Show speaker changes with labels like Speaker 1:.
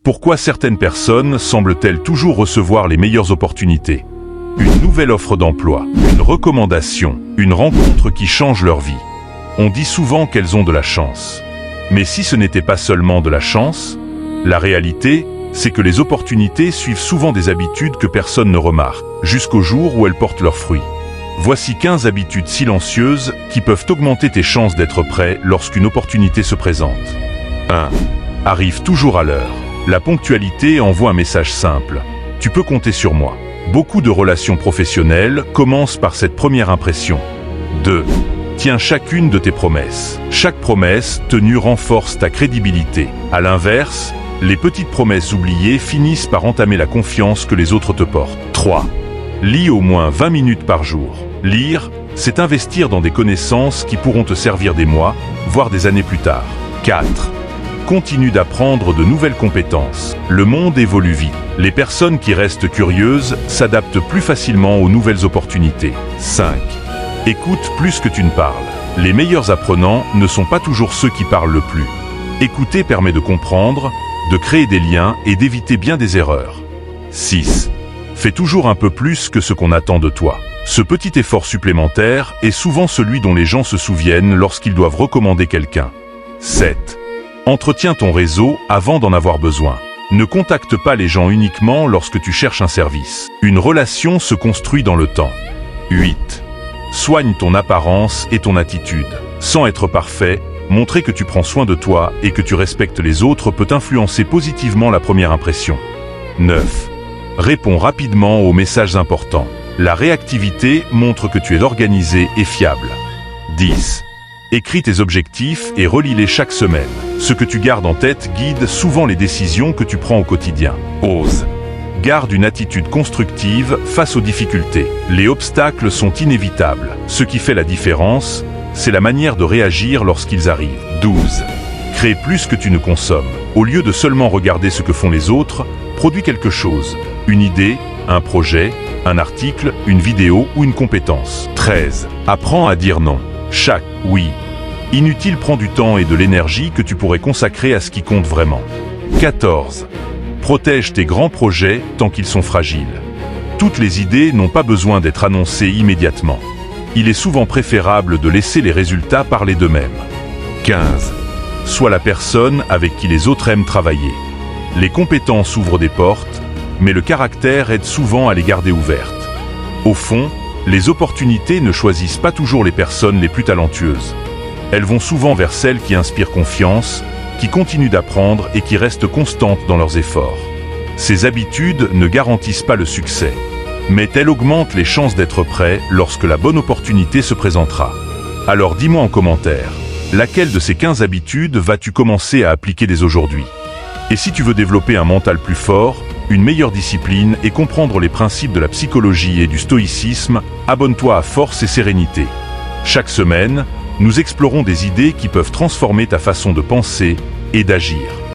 Speaker 1: Pourquoi certaines personnes semblent-elles toujours recevoir les meilleures opportunités? Une nouvelle offre d'emploi, une recommandation, une rencontre qui change leur vie. On dit souvent qu'elles ont de la chance. Mais si ce n'était pas seulement de la chance, la réalité, c'est que les opportunités suivent souvent des habitudes que personne ne remarque, jusqu'au jour où elles portent leurs fruits. Voici 15 habitudes silencieuses qui peuvent augmenter tes chances d'être prêt lorsqu'une opportunité se présente. 1. Arrive toujours à l'heure. La ponctualité envoie un message simple. Tu peux compter sur moi. Beaucoup de relations professionnelles commencent par cette première impression. 2. Tiens chacune de tes promesses. Chaque promesse tenue renforce ta crédibilité. À l'inverse, les petites promesses oubliées finissent par entamer la confiance que les autres te portent. 3. Lis au moins 20 minutes par jour. Lire, c'est investir dans des connaissances qui pourront te servir des mois, voire des années plus tard. 4. Continue d'apprendre de nouvelles compétences. Le monde évolue vite. Les personnes qui restent curieuses s'adaptent plus facilement aux nouvelles opportunités. 5. Écoute plus que tu ne parles. Les meilleurs apprenants ne sont pas toujours ceux qui parlent le plus. Écouter permet de comprendre, de créer des liens et d'éviter bien des erreurs. 6. Fais toujours un peu plus que ce qu'on attend de toi. Ce petit effort supplémentaire est souvent celui dont les gens se souviennent lorsqu'ils doivent recommander quelqu'un. 7. Entretiens ton réseau avant d'en avoir besoin. Ne contacte pas les gens uniquement lorsque tu cherches un service. Une relation se construit dans le temps. 8. Soigne ton apparence et ton attitude. Sans être parfait, montrer que tu prends soin de toi et que tu respectes les autres peut influencer positivement la première impression. 9. Réponds rapidement aux messages importants. La réactivité montre que tu es organisé et fiable. 10. Écris tes objectifs et relis-les chaque semaine. Ce que tu gardes en tête guide souvent les décisions que tu prends au quotidien. Ose. Garde une attitude constructive face aux difficultés. Les obstacles sont inévitables. Ce qui fait la différence, c'est la manière de réagir lorsqu'ils arrivent. 12. Crée plus que tu ne consommes. Au lieu de seulement regarder ce que font les autres, produis quelque chose. Une idée, un projet, un article, une vidéo ou une compétence. 13. Apprends à dire non. Chaque oui inutile prend du temps et de l'énergie que tu pourrais consacrer à ce qui compte vraiment. 14. Protège tes grands projets tant qu'ils sont fragiles. Toutes les idées n'ont pas besoin d'être annoncées immédiatement. Il est souvent préférable de laisser les résultats parler d'eux-mêmes. 15. Sois la personne avec qui les autres aiment travailler. Les compétences ouvrent des portes, mais le caractère aide souvent à les garder ouvertes. Au fond, les opportunités ne choisissent pas toujours les personnes les plus talentueuses. Elles vont souvent vers celles qui inspirent confiance, qui continuent d'apprendre et qui restent constantes dans leurs efforts. Ces habitudes ne garantissent pas le succès, mais elles augmentent les chances d'être prêt lorsque la bonne opportunité se présentera. Alors dis-moi en commentaire, laquelle de ces 15 habitudes vas-tu commencer à appliquer dès aujourd'hui? Et si tu veux développer un mental plus fort, une meilleure discipline et comprendre les principes de la psychologie et du stoïcisme, abonne-toi à Force et Sérénité. Chaque semaine, nous explorons des idées qui peuvent transformer ta façon de penser et d'agir.